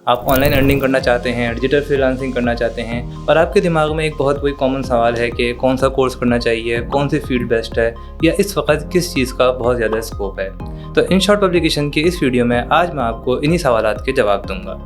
आप online earning करना चाहते हैं, डिजिटल फ्रीलांसिंग करना चाहते हैं और आपके दिमाग में एक बहुत कोई कॉमन सवाल है कि कौन सा कोर्स करना चाहिए, कौन सी फील्ड बेस्ट है या इस वक्त किस चीज़ का बहुत ज़्यादा स्कोप है। तो इन शॉर्ट पब्लिकेशन की इस वीडियो में आज मैं आपको इन्हीं सवालात के जवाब दूंगा।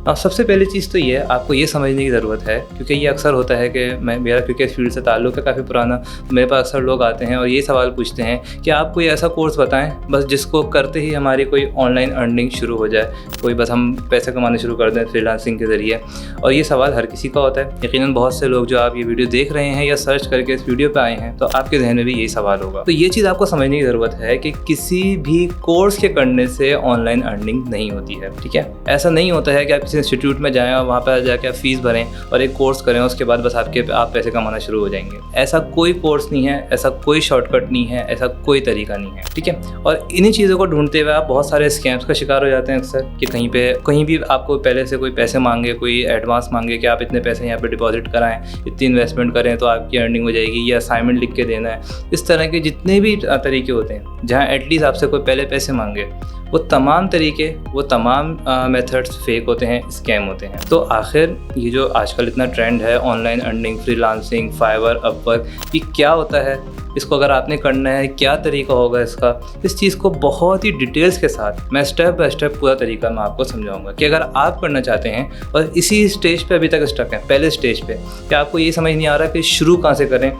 अब सबसे पहली चीज़ तो ये आपको ये समझने की ज़रूरत है, क्योंकि ये अक्सर होता है कि मेरा क्योंकि इस फील्ड से ताल्लुक़ है काफ़ी पुराना, तो मेरे पास अक्सर लोग आते हैं और ये सवाल पूछते हैं कि आप कोई ऐसा कोर्स बताएं बस जिसको करते ही हमारी कोई ऑनलाइन अर्निंग शुरू हो जाए, कोई बस हम पैसे कमाने शुरू कर दें फ्रीलांसिंग के ज़रिए। और ये सवाल हर किसी का होता है। यकीनन बहुत से लोग जो आप ये वीडियो देख रहे हैं या सर्च करके इस वीडियो पर आए हैं तो आपके जहन में भी यही सवाल होगा। तो ये चीज़ आपको समझने की ज़रूरत है कि किसी भी कोर्स के करने से ऑनलाइन अर्निंग नहीं होती है। ठीक है, ऐसा नहीं होता है कि आप किसी इंस्टीट्यूट में जाएं और वहाँ पर जाकर आप फीस भरें और एक कोर्स करें, उसके बाद बस आप पैसे कमाना शुरू हो जाएंगे। ऐसा कोई कोर्स नहीं है, ऐसा कोई शॉर्टकट नहीं है, ऐसा कोई तरीका नहीं है। ठीक है, और इन्हीं चीज़ों को ढूंढते हुए आप बहुत सारे स्कैम्स का शिकार हो जाते हैं अक्सर, कि कहीं भी आपको पहले से कोई पैसे मांगे, कोई एडवांस मांगे कि आप इतने पैसे यहाँ पे डिपॉजिट कराएं, इतनी इन्वेस्टमेंट करें तो आपकी अर्निंग हो जाएगी, या असाइनमेंट लिख के देना है। इस तरह के जितने भी तरीके होते हैं जहाँ एटलीस्ट आपसे कोई पहले पैसे मांगे, वो तमाम तरीके, वो तमाम मेथड्स फेक होते हैं, स्कैम होते हैं। तो आखिर ये जो आजकल इतना ट्रेंड है online earning, freelancing, Fiverr, Upwork, ये क्या होता है, इसको अगर आपने करना है क्या तरीका होगा इसका, इस चीज़ को बहुत ही डिटेल्स के साथ मैं स्टेप बाय स्टेप पूरा तरीका मैं आपको समझाऊंगा कि अगर आप करना चाहते हैं और इसी स्टेज पे अभी तक स्टक हैं, पहले स्टेज पे, कि आपको ये समझ नहीं आ रहा कि शुरू कहाँ से करें,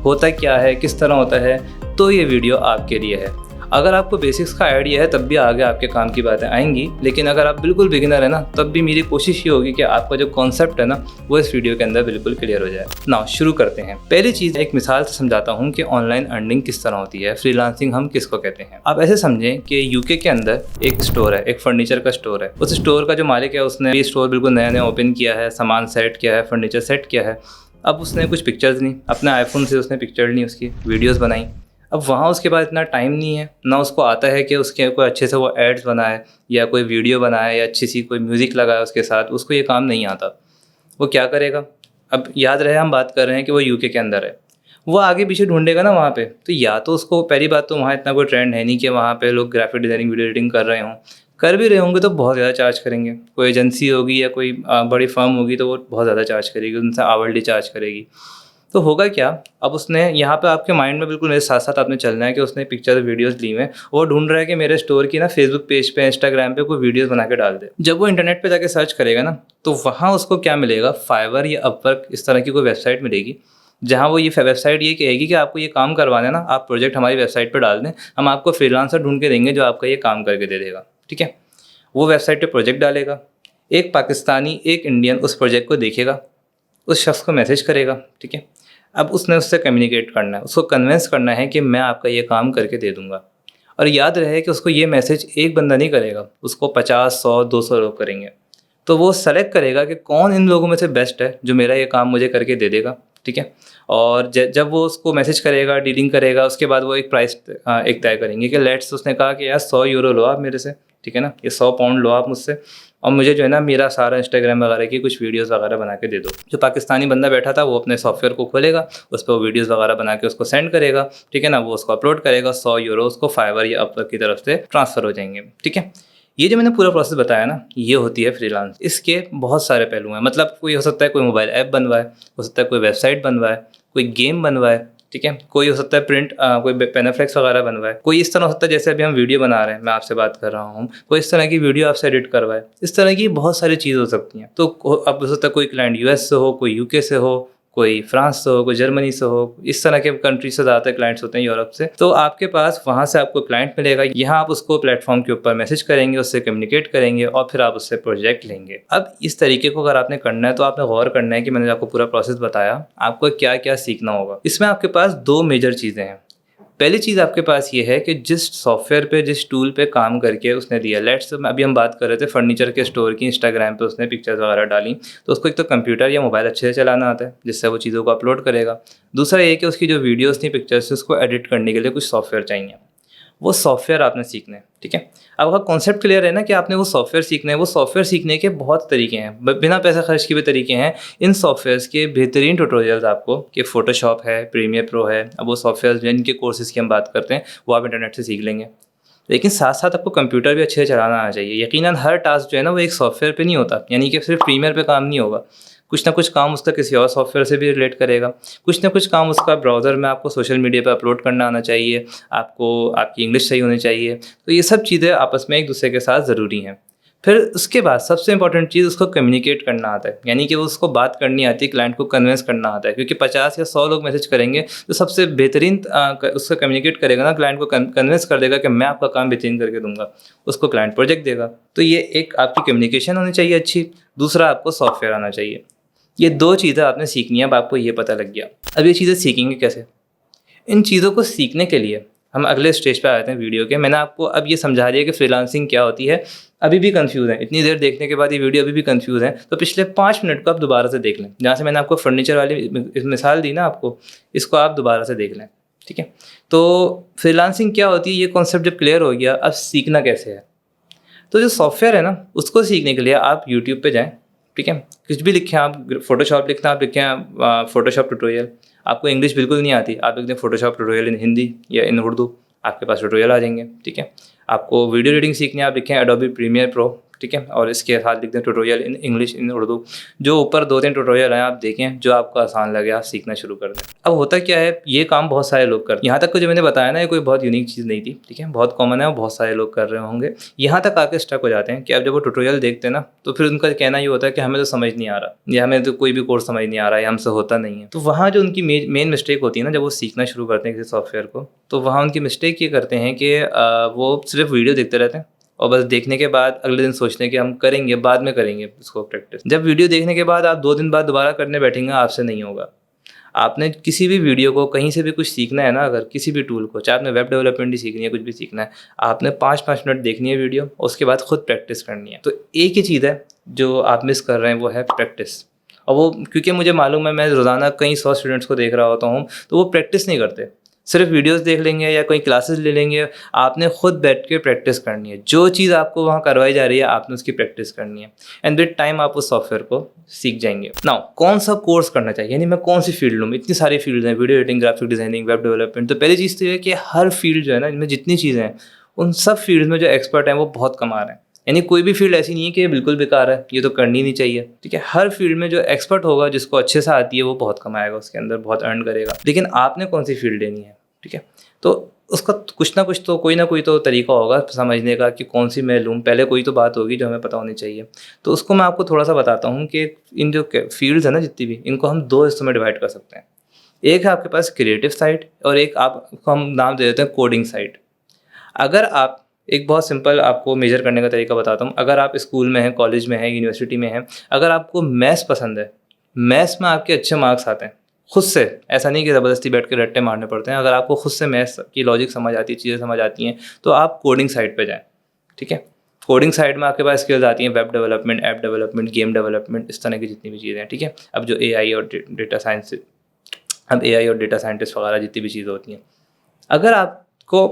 होता क्या है, किस तरह होता है, तो ये वीडियो आपके लिए है। अगर आपको बेसिक्स का आइडिया है तब भी आगे आपके काम की बातें आएंगी, लेकिन अगर आप बिल्कुल बिगिनर है ना, तब भी मेरी कोशिश ये होगी कि आपका जो कॉन्सेप्ट है ना वो इस वीडियो के अंदर बिल्कुल क्लियर हो जाए। नाउ शुरू करते हैं। पहली चीज़ एक मिसाल से समझाता हूँ कि ऑनलाइन अर्निंग किस तरह होती है, फ्रीलांसिंग हम किसको कहते हैं। आप ऐसे समझें कि यूके के अंदर एक स्टोर है, एक फर्नीचर का स्टोर है। उस स्टोर का जो मालिक है उसने ये स्टोर बिल्कुल नया नया ओपन किया है, सामान सेट किया है, फर्नीचर सेट किया है। अब उसने कुछ पिक्चर्स ली, अपने आईफोन से उसने पिक्चर ली, उसकी वीडियोज़ बनाई। अब वहाँ उसके पास इतना टाइम नहीं है, ना उसको आता है कि उसके कोई अच्छे से वो एड्स बनाए या कोई वीडियो बनाए या अच्छी सी कोई म्यूज़िक लगाए उसके साथ, उसको ये काम नहीं आता। वो क्या करेगा? अब याद रहे हम बात कर रहे हैं कि वो यूके के अंदर है, वो आगे पीछे ढूंढेगा ना वहाँ पे, तो या तो उसको पहली बात तो वहाँ इतना कोई ट्रेंड है नहीं कि वहाँ पे लोग ग्राफिक डिज़ाइनिंग, वीडियो एडिटिंग कर रहे हों। कर भी रहे होंगे तो बहुत ज़्यादा चार्ज करेंगे। कोई एजेंसी होगी या कोई बड़ी फर्म होगी तो वो बहुत ज़्यादा चार्ज करेगी, उनसे आवरली चार्ज करेगी। तो होगा क्या, अब उसने यहाँ पे आपके माइंड में बिल्कुल मेरे साथ साथ आपने चलना है कि उसने पिक्चर वीडियोस ली हैं, वो ढूंढ रहा है कि मेरे स्टोर की ना फेसबुक पेज पे, इंस्टाग्राम पे कोई वीडियोस बना के डाल दे। जब वो इंटरनेट पे जाके सर्च करेगा ना तो वहाँ उसको क्या मिलेगा, फाइवर या अपवर्क इस तरह की कोई वेबसाइट मिलेगी, जहाँ वो ये वेबसाइट ये कहेगी कि आपको ये काम करवाना है ना, आप प्रोजेक्ट हमारी वेबसाइट पर डाल दें, हम आपको फ्रीलांसर ढूंढ के देंगे जो आपका ये काम करके दे देगा। ठीक है, वो वेबसाइट पर प्रोजेक्ट डालेगा, एक पाकिस्तानी एक इंडियन उस प्रोजेक्ट को देखेगा, उस शख्स को मैसेज करेगा। ठीक है, अब उसने उससे कम्युनिकेट करना है, उसको कन्विंस करना है कि मैं आपका ये काम करके दे दूंगा। और याद रहे कि उसको ये मैसेज एक बंदा नहीं करेगा, उसको 50, 100, 200 लोग करेंगे। तो वो सेलेक्ट करेगा कि कौन इन लोगों में से बेस्ट है जो मेरा ये काम मुझे करके दे देगा। ठीक है, और जब वो उसको मैसेज करेगा, डीलिंग करेगा, उसके बाद वो एक प्राइस एक तय करेंगे कि लेट्स, उसने कहा कि यार 100 यूरो लो आप मेरे से, ठीक है ना, ये 100 पाउंड लो आप मुझसे, और मुझे जो है ना मेरा सारा इंस्टाग्राम वगैरह की कुछ वीडियोस वगैरह बना के दे दो। जो पाकिस्तानी बंदा बैठा था वो अपने सॉफ्टवेयर को खोलेगा, उस पर वो वीडियोस वगैरह बना के उसको सेंड करेगा। ठीक है ना, वो उसको अपलोड करेगा, 100 यूरो उसको फाइवर या अपवर्क की तरफ से ट्रांसफ़र हो जाएंगे। ठीक है, ये जो मैंने पूरा प्रोसेस बताया ना, ये होती है फ्रीलांस। इसके बहुत सारे पहलू हैं, मतलब कोई हो सकता है कोई मोबाइल ऐप बनवाए, हो सकता है कोई वेबसाइट बनवाए, कोई गेम बनवाए। ठीक है, कोई हो सकता है प्रिंट कोई पेनाफ्लेक्स वगैरह बनवाए, कोई इस तरह हो सकता है जैसे अभी हम वीडियो बना रहे हैं, मैं आपसे बात कर रहा हूँ, कोई इस तरह की वीडियो आपसे एडिट करवाए। इस तरह की बहुत सारी चीज़ हो सकती हैं। तो अब हो सकता है कोई क्लाइंट यूएस से हो, कोई यूके से हो, कोई फ्रांस से हो, कोई जर्मनी से हो, इस तरह के कंट्री से ज़्यादातर क्लाइंट्स होते हैं यूरोप से। तो आपके पास वहाँ से आपको क्लाइंट मिलेगा, यहाँ आप उसको प्लेटफॉर्म के ऊपर मैसेज करेंगे, उससे कम्युनिकेट करेंगे और फिर आप उससे प्रोजेक्ट लेंगे। अब इस तरीके को अगर आपने करना है तो आपने गौर करना है कि मैंने आपको पूरा प्रोसेस बताया, आपको क्या क्या सीखना होगा। इसमें आपके पास 2 मेजर चीज़ें हैं। पहली चीज़ आपके पास ये है कि जिस सॉफ्टवेयर पे, जिस टूल पे काम करके उसने दिया, लेट्स अभी हम बात कर रहे थे फर्नीचर के स्टोर की, इंस्टाग्राम पे उसने पिक्चर्स वगैरह डाली, तो उसको एक तो कंप्यूटर या मोबाइल अच्छे से चलाना आता है जिससे वो चीज़ों को अपलोड करेगा। दूसरा ये कि उसकी जो वीडियोस थी, पिक्चर्स थी, उसको एडिट करने के लिए कुछ सॉफ्टवेयर चाहिए, वो सॉफ्टवेयर आपने सीखने हैं। ठीक है, अब आपका कॉन्सेप्ट क्लियर है ना कि आपने वो सॉफ्टवेयर सीखना है। वो सॉफ्टवेयर सीखने के बहुत तरीके हैं, बिना पैसा खर्च किए भी तरीके हैं। इन सॉफ्टवेयर्स के बेहतरीन ट्यूटोरियल्स आपको, कि फोटोशॉप है, प्रीमियर प्रो है, अब वो सॉफ्टवेयर जिनके कोर्सेज़ की हम बात करते हैं वो आप इंटरनेट से सीख लेंगे। लेकिन साथ साथ आपको कंप्यूटर भी अच्छे से चलाना आना चाहिए। यकीनन हर टास्क जो है ना वो एक सॉफ्टवेयर पे नहीं होता, यानी कि सिर्फ प्रीमियर पे काम नहीं होगा। कुछ ना कुछ काम उसका किसी और सॉफ्टवेयर से भी रिलेट करेगा। कुछ ना कुछ काम उसका ब्राउज़र में आपको सोशल मीडिया पे अपलोड करना आना चाहिए। आपको आपकी इंग्लिश सही होनी चाहिए। तो ये सब चीज़ें आपस में एक दूसरे के साथ ज़रूरी हैं। फिर उसके बाद सबसे इंपॉर्टेंट चीज़, उसको कम्युनिकेट करना आता है, यानी कि वो उसको बात करनी आती है, क्लाइंट को कन्विंस करना आता है। क्योंकि 50 या 100 लोग मैसेज करेंगे, तो सबसे बेहतरीन उसको कम्युनिकेट करेगा ना, क्लाइंट को कन्विंस कर देगा कि मैं आपका काम बेहतरीन करके दूंगा, उसको क्लाइंट प्रोजेक्ट देगा। तो ये एक आपकी कम्युनिकेशन होनी चाहिए अच्छी। दूसरा, आपको सॉफ्टवेयर आना चाहिए। ये 2 चीज़ें आपने सीखनी है। अब आपको ये पता लग गया, अब ये चीज़ें सीखेंगे कैसे? इन चीज़ों को सीखने के लिए हम अगले स्टेज पे आते हैं वीडियो के। मैंने आपको अब ये समझा दिया कि फ्रीलांसिंग क्या होती है। अभी भी कंफ्यूज हैं, इतनी देर देखने के बाद ये वीडियो अभी भी कंफ्यूज हैं, तो पिछले 5 मिनट को आप दोबारा से देख लें। जहाँ से मैंने आपको फर्नीचर वाली मिसाल दी ना आपको, इसको आप दोबारा से देख लें, ठीक है? तो फ्रीलांसिंग क्या होती है, ये कॉन्सेप्ट जब क्लियर हो गया, अब सीखना कैसे है? तो जो सॉफ्टवेयर है ना, उसको सीखने के लिए आप यूट्यूब पे जाएँ, ठीक है? कुछ भी लिखें आप, फ़ोटोशॉप लिखना आप लिखें फ़ोटोशॉप ट्यूटोरियल। आपको इंग्लिश बिल्कुल नहीं आती, आप लिख दें फ़ोटोशॉप ट्यूटोरियल इन हिंदी या इन उर्दू, आपके पास ट्यूटोरियल आ जाएंगे, ठीक है? आपको वीडियो एडिटिंग सीखनी है, आप लिखें एडोबी प्रीमियर प्रो, ठीक है? और इसके साथ लिख दें tutorial in English in Urdu. जो ऊपर 2-3 ट्यूटोरियल हैं आप देखें, जो आपको आसान लगे आप सीखना शुरू कर दें। अब होता क्या है, ये काम बहुत सारे लोग करते हैं। यहाँ तक को जो मैंने बताया ना, ये कोई बहुत यूनिक चीज़ नहीं थी, ठीक है? बहुत कॉमन है और बहुत सारे लोग कर रहे होंगे। यहाँ तक आके स्टक हो जाते हैं कि अब जब वो ट्यूटोरियल देखते हैं ना, तो फिर उनका कहना ये होता है कि हमें तो समझ नहीं आ रहा, या हमें तो कोई भी कोर्स समझ नहीं आ रहा है, हमसे होता नहीं है। तो वहाँ जो उनकी मेन मिस्टेक होती है ना, जब वो सीखना शुरू करते हैं किसी सॉफ्टवेयर को, तो वहाँ उनकी मिस्टेक ये करते हैं कि वो सिर्फ वीडियो देखते रहते हैं और बस देखने के बाद अगले दिन सोचते हैं कि हम करेंगे, बाद में करेंगे इसको प्रैक्टिस। जब वीडियो देखने के बाद आप 2 दिन बाद दोबारा करने बैठेंगे, आपसे नहीं होगा। आपने किसी भी वीडियो को, कहीं से भी कुछ सीखना है ना, अगर किसी भी टूल को, चाहे आपने वेब डेवलपमेंट ही सीखनी है, कुछ भी सीखना है, आपने 5-5 मिनट देखनी है वीडियो, उसके बाद खुद प्रैक्टिस करनी है। तो एक ही चीज़ है जो आप मिस कर रहे हैं, वो है प्रैक्टिस। और वो क्योंकि मुझे मालूम है, मैं रोज़ाना कई 100 स्टूडेंट्स को देख रहा होता हूँ, तो वो प्रैक्टिस नहीं करते, सिर्फ वीडियोस देख लेंगे या कोई क्लासेस ले लेंगे। आपने खुद बैठ के प्रैक्टिस करनी है। जो चीज़ आपको वहाँ करवाई जा रही है, आपने उसकी प्रैक्टिस करनी है, एंड विद टाइम आप उस सॉफ्टवेयर को सीख जाएंगे। नाउ, कौन सा कोर्स करना चाहिए, यानी मैं कौन सी फील्ड लूँ? इतनी सारी फील्ड हैं, video editing, graphic designing, web development. तो पहली चीज़ तो ये है कि हर फील्ड जो है ना, इनमें जितनी चीज़ें हैं, उन सब फील्ड में जो एक्सपर्ट हैं वो बहुत कमा रहे हैं। यानी कोई भी फील्ड ऐसी नहीं है कि ये बिल्कुल बेकार है, ये तो करनी नहीं चाहिए, ठीक है? हर फील्ड में जो एक्सपर्ट होगा, जिसको अच्छे से आती है, वो बहुत कमाएगा, उसके अंदर बहुत अर्न करेगा। लेकिन आपने कौन सी फील्ड लेनी है, ठीक है? तो उसका कुछ ना कुछ तो, कोई ना कोई तो तरीका होगा समझने का कि कौन सी मैं लूँ। पहले कोई तो बात होगी जो हमें पता होनी चाहिए। तो उसको मैं आपको थोड़ा सा बताता हूँ कि इन जो फील्ड्स है ना जितनी भी, इनको हम 2 हिस्सों में डिवाइड कर सकते हैं। एक है आपके पास क्रिएटिव साइड, और एक आपको हम नाम दे देते हैं कोडिंग साइड। अगर आप, एक बहुत सिंपल आपको मेजर करने का तरीका बताता हूँ। अगर आप स्कूल में हैं, कॉलेज में हैं, यूनिवर्सिटी में हैं, अगर आपको मैथ्स पसंद है, मैथ्स में आपके अच्छे मार्क्स आते हैं खुद से, ऐसा नहीं कि ज़बरदस्ती बैठ के रट्टे मारने पड़ते हैं। अगर आपको खुद से मैथ्स की लॉजिक समझ आती है, चीज़ें समझ आती हैं, तो आप कोडिंग साइड पे जाएं, ठीक है? कोडिंग साइड में आपके पास स्किल्स आती हैं, web development, app development, game development, इस तरह की जितनी भी चीज़ें हैं, ठीक है? अब जो एआई और डेटा साइंस, अब एआई और डेटा साइंटिस्ट वगैरह जितनी भी चीज़ें होती हैं, अगर आपको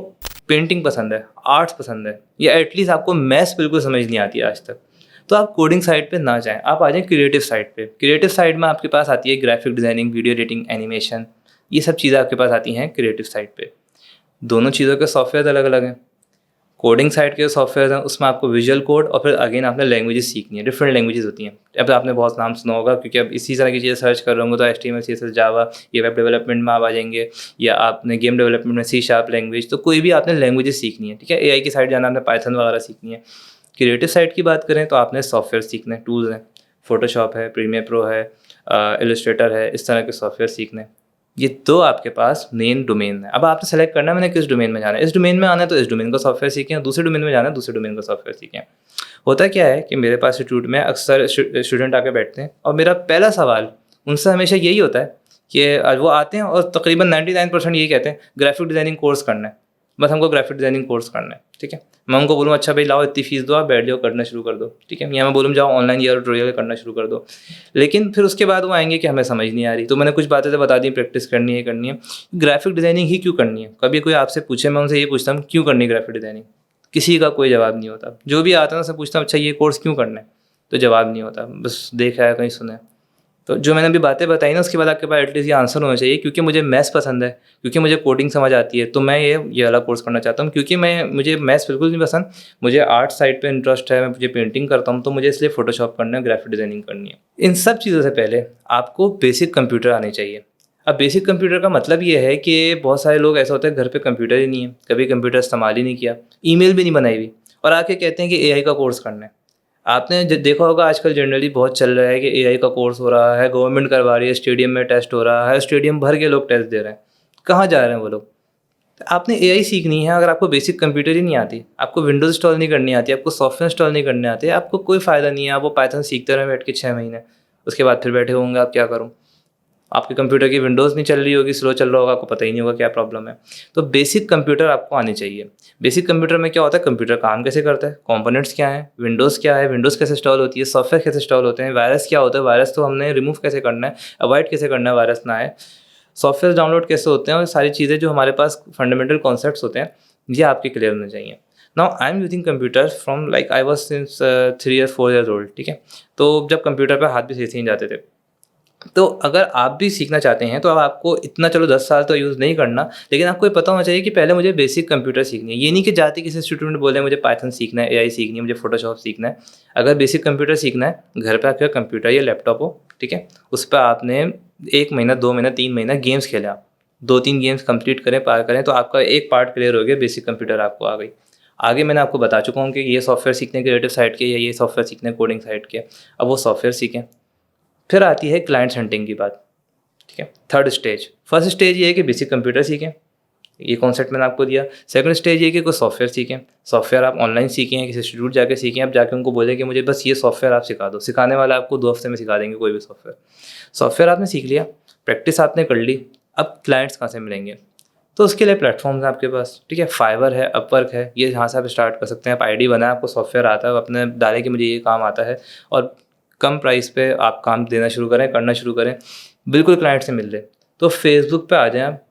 पेंटिंग पसंद है, आर्ट्स पसंद है, या एटलीस्ट आपको मैथ्स बिल्कुल समझ नहीं आती है आज तक, तो आप कोडिंग साइड पे ना जाएं, आप आ जाएं क्रिएटिव साइड पे। क्रिएटिव साइड में आपके पास आती है graphic designing, video editing, animation, ये सब चीज़ें आपके पास आती हैं क्रिएटिव साइड पे। दोनों चीज़ों के सॉफ्टवेयर अलग अलग हैं। कोडिंग साइड के जो सॉफ्टवेयर हैं, उसमें आपको विजुअल कोड और फिर अगेन आपने लैंग्वेजेस सीखनी है, डिफरेंट लैंग्वेजेस होती हैं। अब आपने बहुत नाम सुना होगा, क्योंकि अब इसी तरह की चीज़ें सर्च कर रहे होंगे तो HTML, CSS, जावा, ये वेब डेवलपमेंट में आप आ जाएंगे, या आपने गेम डेवलपमेंट में C# लैंग्वेज। तो कोई भी आपने लैंग्वेजेस सीखनी है, ठीक है? AI की साइड जाना, आपने पाइथन वगैरह सीखनी है। क्रिएटिव साइड की बात करें तो आपने सॉफ्टवेयर सीखने, टूल्स हैं, फोटोशॉप है, प्रीमियर प्रो है, इलस्ट्रेटर है, इस तरह के सॉफ्टवेयर सीखने। ये 2 आपके पास मेन डोमेन है। अब आपने सेलेक्ट करना है मैंने किस डोमेन में जाना है। इस डोमेन में आना है तो इस डोमेन का सॉफ्टवेयर सीखें, दूसरे डोमेन में जाना है दूसरे डोमेन का सॉफ्टवेयर सीखें। होता क्या है कि मेरे पास इंस्टीट्यूट में अक्सर स्टूडेंट आके बैठते हैं, और मेरा पहला सवाल उनसे हमेशा यही होता है कि वो आते हैं और तकरीबन 99% यही कहते हैं, ग्राफिक डिज़ाइनिंग कोर्स करना है, बस हमको ग्राफिक डिज़ाइनिंग कोर्स करना है, ठीक है? मैं उनको बोलूँ अच्छा भाई लाओ इतनी फीस दो, आप बैठ जाओ, करना शुरू कर दो, ठीक है? या मैं बोलूँ जाओ ऑनलाइन ये ट्यूटोरियल करना शुरू कर दो। लेकिन फिर उसके बाद वो आएंगे कि हमें समझ नहीं आ रही। तो मैंने कुछ बातें तो बता दी, प्रैक्टिस करनी है, करनी है। ग्राफिक डिज़ाइनिंग ही क्यों करनी है? कभी कोई आपसे पूछे, मैं उनसे ये पूछता हूँ क्यों करनी है ग्राफिक डिज़ाइनिंग? किसी का कोई जवाब नहीं होता। जो भी आता है ना, उससे पूछता हूँ अच्छा ये कोर्स क्यों करना है? तो जवाब नहीं होता, बस देखा है, कहीं सुना है। तो जो मैंने अभी बातें बताई ना, उसके बाद आपके पास एटलीस्ट ये आंसर होना चाहिए, क्योंकि मुझे मैथ्स पसंद है, क्योंकि मुझे कोडिंग समझ आती है, तो मैं ये वाला कोर्स करना चाहता हूँ। क्योंकि मुझे मैथ्स बिल्कुल नहीं पसंद, मुझे आर्ट साइड पे इंटरेस्ट है, मुझे पेंटिंग करता हूँ, तो मुझे इसलिए फोटोशॉप करना है, ग्राफिक डिज़ाइनिंग करनी है। इन सब चीज़ों से पहले आपको बेसिक कंप्यूटर आनी चाहिए। अब बेसिक कंप्यूटर का मतलब ये है कि बहुत सारे लोग ऐसा होता है घर पे कंप्यूटर ही नहीं है, कभी कंप्यूटर इस्तेमाल ही नहीं किया, ईमेल भी नहीं बनाई हुई, और आके कहते हैं कि एआई का कोर्स करना है। आपने देखा होगा आजकल जनरली बहुत चल रहा है कि एआई का कोर्स हो रहा है, गवर्नमेंट करवा रही है, स्टेडियम में टेस्ट हो रहा है, स्टेडियम भर के लोग टेस्ट दे रहे हैं। कहाँ जा रहे हैं वो लोग? तो आपने एआई सीखनी है, अगर आपको बेसिक कंप्यूटर ही नहीं आती, आपको विंडोज़ इंस्टॉल नहीं करनी आती, आपको सॉफ्टवेयर इंस्टॉल नहीं करने आते, आपको कोई फ़ायदा नहीं है। आप वो पाइथन सीखते रहें बैठ के 6 महीने, उसके बाद फिर बैठे होंगे आप क्या करूँ? आपके कंप्यूटर की विंडोज़ नहीं चल रही होगी, स्लो चल रहा होगा, आपको पता ही नहीं होगा क्या प्रॉब्लम है। तो बेसिक कंप्यूटर आपको आनी चाहिए। बेसिक कंप्यूटर में क्या होता है, कंप्यूटर काम कैसे करता है, कंपोनेंट्स क्या हैं, विंडोज़ क्या है, विंडोज़ कैसे इंस्टॉल होती है, सॉफ्टवेयर कैसे इंस्टॉल होते हैं, वायरस क्या होता है, वायरस तो हमने रिमूव कैसे करना है, अवॉइड कैसे करना है वायरस ना आए, सॉफ्टवेयर डाउनलोड कैसे होते हैं, और सारी चीज़ें जो हमारे पास फंडामेंटल कॉन्सेप्ट्स होते हैं, ये आपके क्लियर होने चाहिए। Now I am using computer from like I was since 3 year 4 years old, ठीक है। तो जब कंप्यूटर पे हाथ भी सही से नहीं जाते थे। तो अगर आप भी सीखना चाहते हैं, तो अब आपको इतना, चलो 10 साल तो यूज़ नहीं करना, लेकिन आपको ये पता होना चाहिए कि पहले मुझे बेसिक कंप्यूटर सीखनी है। ये नहीं कि जाते किसी इंस्टीट्यूट में बोले मुझे पाइथन सीखना है, एआई सीखनी है, मुझे फोटोशॉप सीखना है। अगर बेसिक कंप्यूटर सीखना है, घर पे आपके कंप्यूटर या लैपटॉप हो, ठीक है, उस पर आपने 1 महीना, 2 महीना, 3 महीना गेम्स खेले, आप 2-3 गेम्स कंप्लीट करें, पार करें, तो आपका एक पार्ट क्लियर हो गया, बेसिक कंप्यूटर आपको आ गई। आगे मैंने आपको बता चुका हूँ कि ये सॉफ्टवेयर सीखने क्रिएटिव साइड के, या ये सॉफ्टवेयर सीखने कोडिंग साइड के। अब वो सॉफ्टवेयर सीखें। फिर आती है क्लाइंट्स हंटिंग की बात, ठीक है। थर्ड स्टेज, फर्स्ट स्टेज ये है कि बेसिक कंप्यूटर सीखें, ये कॉन्सेप्ट मैंने आपको दिया। सेकंड स्टेज ये है कि कोई सॉफ्टवेयर सीखें। सॉफ्टवेयर आप ऑनलाइन सीखें, किसी इंस्टीट्यूट जाके सीखें, आप जाके उनको बोलें कि मुझे बस ये सॉफ्टवेयर आप सिखा दो, सिखाने वाला आपको 2 हफ्ते में सिखा देंगे कोई भी सॉफ्टवेयर। सॉफ्टवेयर आपने सीख लिया, प्रैक्टिस आपने कर ली, अब क्लाइंट्स कहाँ से मिलेंगे? तो उसके लिए प्लेटफॉर्म्स हैं आपके पास, ठीक है। फाइवर है, अपवर्क है, ये यहाँ से आप स्टार्ट कर सकते हैं। आप आईडी बनाएं, आपको सॉफ्टवेयर आता है, अपने डालें कि मुझे ये काम आता है, और कम प्राइस पे आप काम देना शुरू करें, करना शुरू करें, बिल्कुल क्लाइंट से मिल ले। तो फेसबुक पे आ जाएं आप,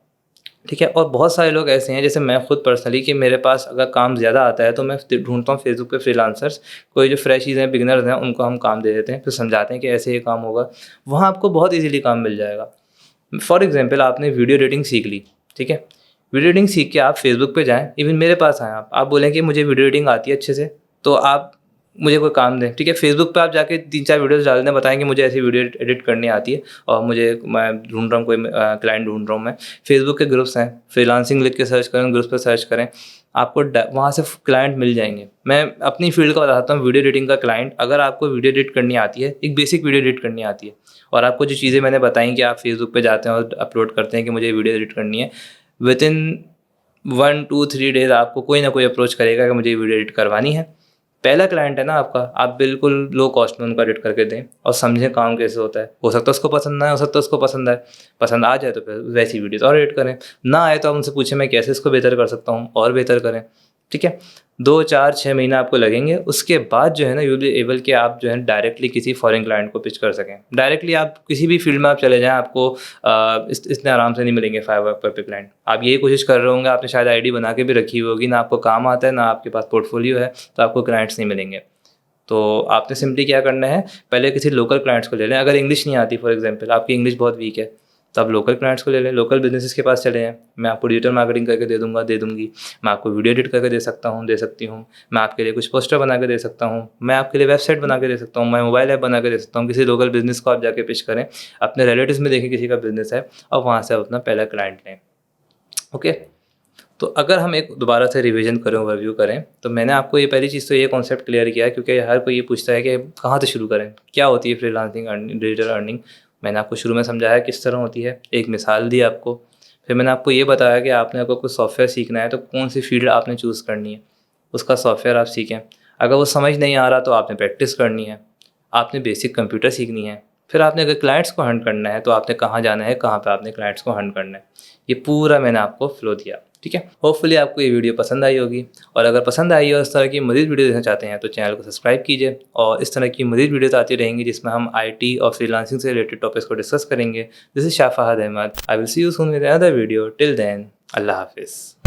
ठीक है। और बहुत सारे लोग ऐसे हैं, जैसे मैं खुद पर्सनली, कि मेरे पास अगर काम ज़्यादा आता है तो मैं ढूंढता हूँ फेसबुक पे फ्रीलांसर्स, कोई जो फ्रेशीज हैं, बिगिनर्स हैं, उनको हम काम दे देते हैं, फिर समझाते हैं कि ऐसे ये काम होगा। वहाँ आपको बहुत ईजीली काम मिल जाएगा। फॉर एग्जांपल, आपने वीडियो एडिटिंग सीख ली, ठीक है। वीडियो एडिटिंग सीख के आप फेसबुक पे जाएँ, इवन मेरे पास आएँ, आप बोलें कि मुझे वीडियो एडिटिंग आती है अच्छे से, तो आप मुझे कोई काम दें, ठीक है। फेसबुक पे आप जाके 3-4 वीडियोस डाल दें, बताएं कि मुझे ऐसी वीडियो एडिट करनी आती है, और मैं ढूंढ रहा हूँ, कोई क्लाइंट ढूंढ रहा हूँ मैं। फेसबुक के ग्रुप्स हैं, फ्रीलांसिंग लिख के सर्च करें, ग्रुप्स पर सर्च करें, आपको वहाँ से क्लाइंट मिल जाएंगे। मैं अपनी फील्ड का बताता हूँ, वीडियो एडिटिंग का क्लाइंट, अगर आपको वीडियो एडिट करनी आती है, एक बेसिक वीडियो एडिट करनी आती है, और आपको जो चीज़ें मैंने बताई कि आप फेसबुक पे जाते हैं और अपलोड करते हैं कि मुझे वीडियो एडिट करनी है, विदिन 1-2-3 डेज आपको कोई ना कोई अप्रोच करेगा कि मुझे वीडियो एडिट करवानी है। पहला क्लाइंट है ना आपका, आप बिल्कुल लो कॉस्ट में उनको एडिट करके दें, और समझें काम कैसे होता है। हो सकता है उसको पसंद ना आए, हो सकता है उसको पसंद आए, पसंद आ जाए तो फिर वैसी वीडियोस और एडिट करें, ना आए तो आप उनसे पूछें मैं कैसे इसको बेहतर कर सकता हूँ, और बेहतर करें, ठीक है। 2-4-6 महीना आपको लगेंगे, उसके बाद जो है ना, यू विल बी एबल कि आप जो है डायरेक्टली किसी फॉरेन क्लाइंट को पिच कर सकें। डायरेक्टली आप किसी भी फील्ड में आप चले जाएँ, आपको इतने आराम से नहीं मिलेंगे फाइवर पे क्लाइंट। आप यही कोशिश कर रहे होंगे, आपने शायद आईडी बना के भी रखी हुई होगी, ना आपको काम आता है, ना आपके पास पोर्टफोलियो है, तो आपको क्लाइंट्स नहीं मिलेंगे। तो आपने सिंपली क्या करना है, पहले किसी लोकल क्लाइंट्स को ले लें। अगर इंग्लिश नहीं आती, फॉर एग्जांपल आपकी इंग्लिश बहुत वीक है, तो आप लोकल क्लाइंट्स को ले लें, लोकल बिजनेसेस के पास चले जाएँ। मैं आपको डिजिटल मार्केटिंग करके दे दूँगी, मैं आपको वीडियो एडिट करके दे सकता हूँ, दे सकती हूँ, मैं आपके लिए कुछ पोस्टर बना के दे सकता हूँ, मैं आपके लिए वेबसाइट बना के दे सकता हूँ, मैं मोबाइल ऐप बना के दे सकता हूँ। किसी लोकल बिजनेस को आप जाके पिच करें, अपने रिलेटिव्स में देखें किसी का बिजनेस है, और वहाँ से आप अपना पहला क्लाइंट लें, ओके। तो अगर हम एक दोबारा से रिवीजन करें, ओवरव्यू करें, तो मैंने आपको ये पहली चीज़ तो ये कॉन्सेप्ट क्लियर किया है, क्योंकि हर कोई ये पूछता है कि कहाँ से शुरू करें, क्या होती है फ्रीलांसिंग अर्निंग, डिजिटल अर्निंग। मैंने आपको शुरू में समझाया किस तरह होती है, एक मिसाल दी आपको। फिर मैंने आपको ये बताया कि आपने अगर कुछ सॉफ्टवेयर सीखना है तो कौन सी फील्ड आपने चूज़ करनी है, उसका सॉफ्टवेयर आप सीखें। अगर वो समझ नहीं आ रहा तो आपने प्रैक्टिस करनी है, आपने बेसिक कंप्यूटर सीखनी है। फिर आपने अगर क्लाइंट्स को हंट करना है तो आपने कहाँ जाना है, कहाँ पे आपने क्लाइंट्स को हंट करना है। ये पूरा मैंने आपको फ्लो दिया, ठीक है। होपफुली आपको ये वीडियो पसंद आई होगी, और अगर पसंद आई हो, इस तरह की मज़ीद वीडियो देखना चाहते हैं, तो चैनल को सब्सक्राइब कीजिए, और इस तरह की मज़ीद वीडियोस आती रहेंगी जिसमें हम IT और फ्रीलांसिंग से रिलेटेड टॉपिक्स को डिस्कस करेंगे। This is Shah Fahad Ahmad. I will see you soon with another video. Till then, अल्लाह हाफिज़।